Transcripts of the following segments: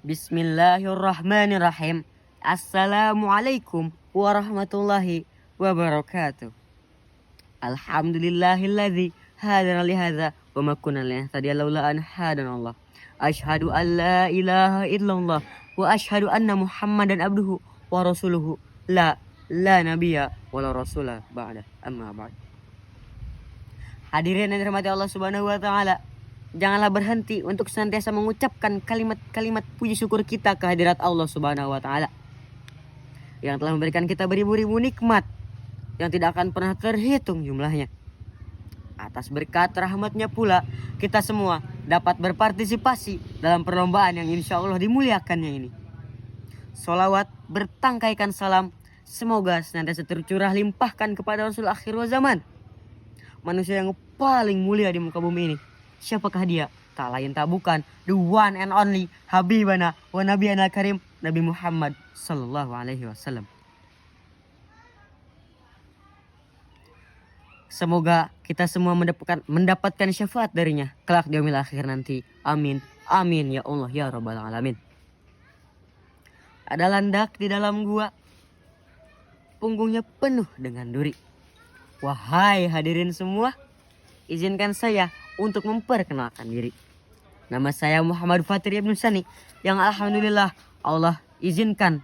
Bismillahirrahmanirrahim. Assalamualaikum warahmatullahi wabarakatuh. Alhamdulillahilladzi hadana lihadza wa ma kunna linahtadiya laula an hadanallah. Asyhadu an la ilaha illallah wa asyhadu anna Muhammadan abduhu wa rasuluhu la nabiyya wa la rasula ba'da amma ba'd. Hadirin yang dirahmati Allah Subhanahu wa taala, janganlah berhenti untuk senantiasa mengucapkan kalimat-kalimat puji syukur kita kehadirat Allah Subhanahu wa taala yang telah memberikan kita beribu-ribu nikmat yang tidak akan pernah terhitung jumlahnya. Atas berkat rahmatnya pula kita semua dapat berpartisipasi dalam perlombaan yang insya Allah dimuliakannya ini. Sholawat bertangkaikan salam semoga senantiasa tercurah limpahkan kepada Rasul akhir zaman, manusia yang paling mulia di muka bumi ini. Siapakah dia? Tak lain tak bukan the one and only Habibana wa Nabiyana Karim, Nabi Muhammad sallallahu alaihi wasallam. Semoga kita semua mendapatkan syafaat darinya kelak di yaumil akhir nanti. Amin. Amin ya Allah ya rabbal alamin. Ada landak di dalam gua, punggungnya penuh dengan duri. Wahai hadirin semua, izinkan saya untuk memperkenalkan diri. Nama saya Muhammad Fatir Ibnu Sani yang alhamdulillah Allah izinkan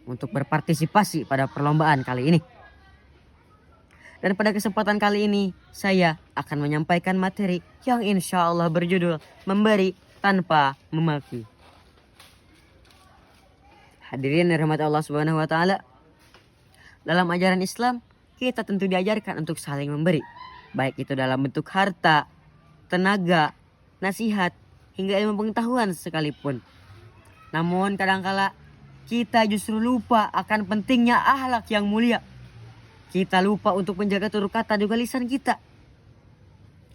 untuk berpartisipasi pada perlombaan kali ini. Dan pada kesempatan kali ini saya akan menyampaikan materi yang insya Allah berjudul memberi tanpa memaki. Hadirin yang dirahmati Allah Subhanahu wa taala, dalam ajaran Islam kita tentu diajarkan untuk saling memberi, baik itu dalam bentuk harta, tenaga, nasihat, hingga ilmu pengetahuan sekalipun. Namun kadangkala kita justru lupa akan pentingnya akhlak yang mulia. Kita lupa untuk menjaga tutur kata juga lisan kita.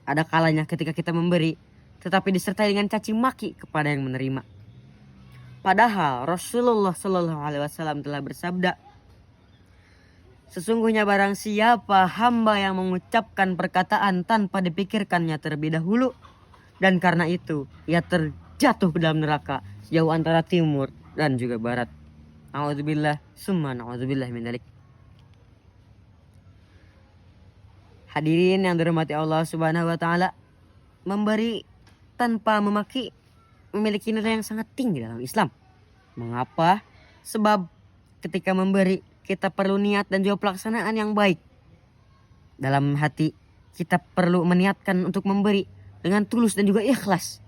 Ada kalanya ketika kita memberi tetapi disertai dengan caci maki kepada yang menerima. Padahal Rasulullah Shallallahu alaihi wasallam telah bersabda, sesungguhnya barang siapa hamba yang mengucapkan perkataan tanpa dipikirkannya terlebih dahulu, dan karena itu ia terjatuh ke dalam neraka jauh antara timur dan juga barat. A'udzubillah summa na'udzubillah min dzalik. Hadirin yang dirahmati Allah Subhanahu wa taala, memberi tanpa memaki memiliki nilai yang sangat tinggi dalam Islam. Mengapa? Sebab ketika memberi kita perlu niat dan juga pelaksanaan yang baik. Dalam hati kita perlu meniatkan untuk memberi dengan tulus dan juga ikhlas,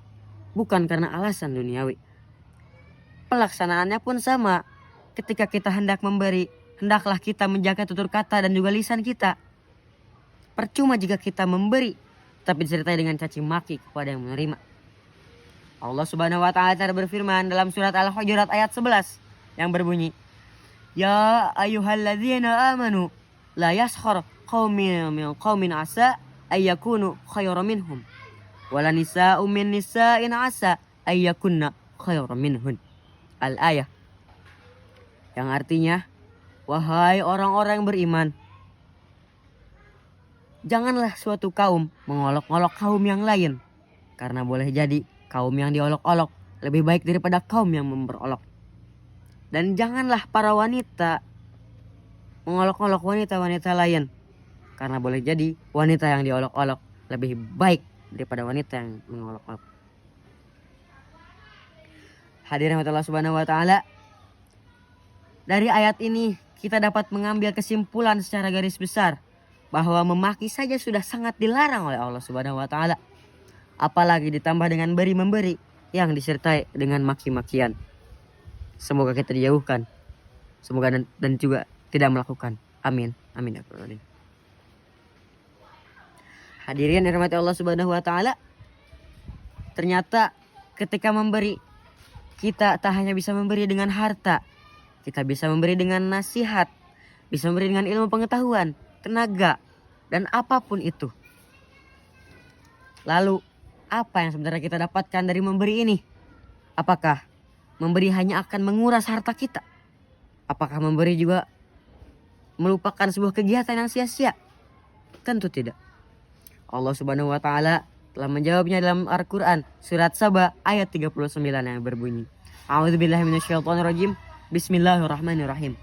bukan karena alasan duniawi. Pelaksanaannya pun sama. Ketika kita hendak memberi, hendaklah kita menjaga tutur kata dan juga lisan kita. Percuma jika kita memberi tapi disertai dengan caci maki kepada yang menerima. Allah Subhanahu wa taala berfirman dalam surat Al-Hujurat ayat 11 yang berbunyi, ya ayyuhalladzina amanu la yaskhar qaumin min qaumin asa ayyakunu khairan minhum wala nisa'un min nisa'in asa ayyakunna khairan minhun. Al-ayah, yang artinya, wahai orang-orang yang beriman, janganlah suatu kaum mengolok-olok kaum yang lain, karena boleh jadi kaum yang diolok-olok lebih baik daripada kaum yang memperolok. Dan janganlah para wanita mengolok-olok wanita-wanita lain, karena boleh jadi wanita yang diolok-olok lebih baik daripada wanita yang mengolok-olok. Hadirin Allah Subhanahu wa taala, dari ayat ini kita dapat mengambil kesimpulan secara garis besar bahwa memaki saja sudah sangat dilarang oleh Allah Subhanahu wa taala. Apalagi ditambah dengan beri-memberi yang disertai dengan maki-makian. Semoga kita dijauhkan. Semoga dan juga tidak melakukan. Amin. Amin ya rabbal alamin. Hadirin yang dirahmati Allah Subhanahu wa taala, ternyata ketika memberi, kita tak hanya bisa memberi dengan harta, kita bisa memberi dengan nasihat, bisa memberi dengan ilmu pengetahuan, tenaga, dan apapun itu. Lalu, apa yang sebenarnya kita dapatkan dari memberi ini? Apakah memberi hanya akan menguras harta kita? Apakah memberi juga melupakan sebuah kegiatan yang sia-sia? Tentu tidak. Allah Subhanahu wa taala telah menjawabnya dalam Al-Quran surat Saba ayat 39 yang berbunyi, A'udzubillahi minasyaitonirrajim, Bismillahirrahmanirrahim.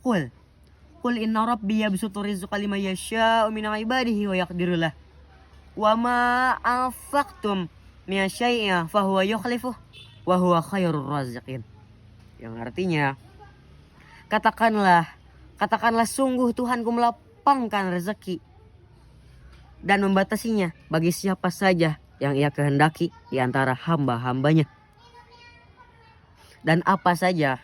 Qul inna rabbi yabsutu rizqa liman yasha'u min ibadihi wa yaqdiru lah. Wa ma anfaqtum min syai'in fahuwa yukhlifuh wa huwa khairur raziqin. Yang artinya, katakanlah sungguh Tuhanku melapangkan rezeki dan membatasinya bagi siapa saja yang ia kehendaki di antara hamba-hambanya. Dan apa saja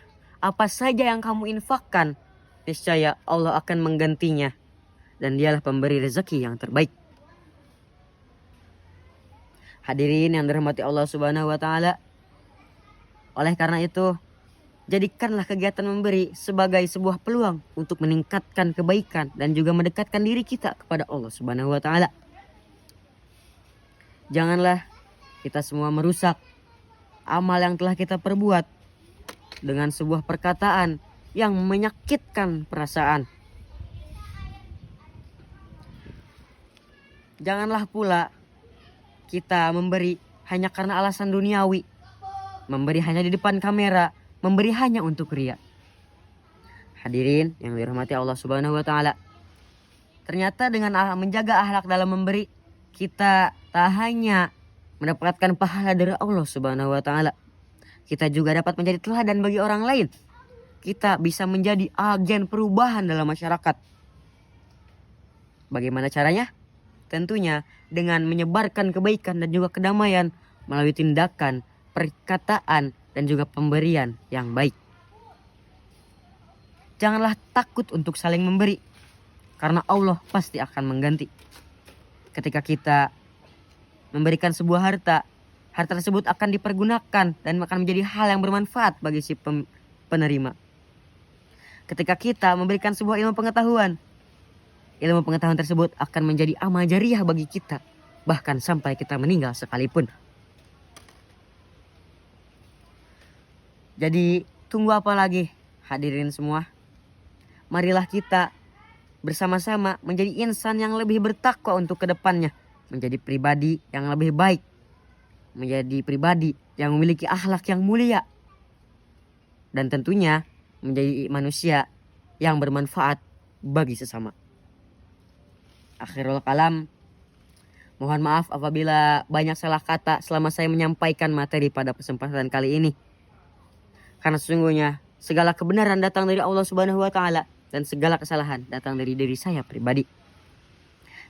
yang kamu infakkan, niscaya Allah akan menggantinya, dan dialah pemberi rezeki yang terbaik. Hadirin yang dirahmati Allah Subhanahu wa taala, oleh karena itu, jadikanlah kegiatan memberi sebagai sebuah peluang untuk meningkatkan kebaikan dan juga mendekatkan diri kita kepada Allah Subhanahu wa taala. Janganlah kita semua merusak amal yang telah kita perbuat dengan sebuah perkataan yang menyakitkan perasaan. Janganlah pula kita memberi hanya karena alasan duniawi, memberi hanya di depan kamera, memberi hanya untuk riya. Hadirin yang dirahmati Allah Subhanahu wa taala, ternyata dengan menjaga akhlak dalam memberi, kita tak hanya mendapatkan pahala dari Allah Subhanahu wa taala, kita juga dapat menjadi teladan bagi orang lain. Kita bisa menjadi agen perubahan dalam masyarakat. Bagaimana caranya? Tentunya dengan menyebarkan kebaikan dan juga kedamaian melalui tindakan, perkataan, dan juga pemberian yang baik. Janganlah takut untuk saling memberi, karena Allah pasti akan mengganti. Ketika kita memberikan sebuah harta tersebut akan dipergunakan dan akan menjadi hal yang bermanfaat bagi si penerima. Ketika kita memberikan sebuah ilmu pengetahuan tersebut akan menjadi amal jariah bagi kita, bahkan sampai kita meninggal sekalipun. Jadi tunggu apa lagi, hadirin semua? Marilah kita bersama-sama menjadi insan yang lebih bertakwa untuk kedepannya, menjadi pribadi yang lebih baik, menjadi pribadi yang memiliki akhlak yang mulia, dan tentunya menjadi manusia yang bermanfaat bagi sesama. Akhirul kalam, mohon maaf apabila banyak salah kata selama saya menyampaikan materi pada kesempatan kali ini. Karena sesungguhnya segala kebenaran datang dari Allah Subhanahu wa taala dan segala kesalahan datang dari diri saya pribadi.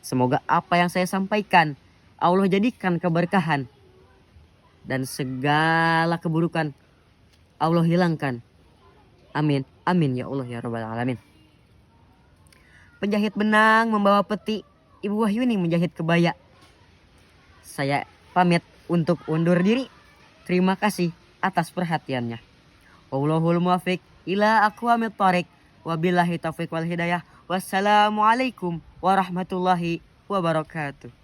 Semoga apa yang saya sampaikan Allah jadikan keberkahan dan segala keburukan Allah hilangkan. Amin. Amin ya Allah ya Rabbal Alamin. Penjahit benang membawa peti, Ibu Wahyuni menjahit kebaya. Saya pamit untuk undur diri. Terima kasih atas perhatiannya. Wallahul muwaffiq ila aqwamit thoriq. Wabillahi taufiq wal hidayah. Wassalamualaikum warahmatullahi wabarakatuh.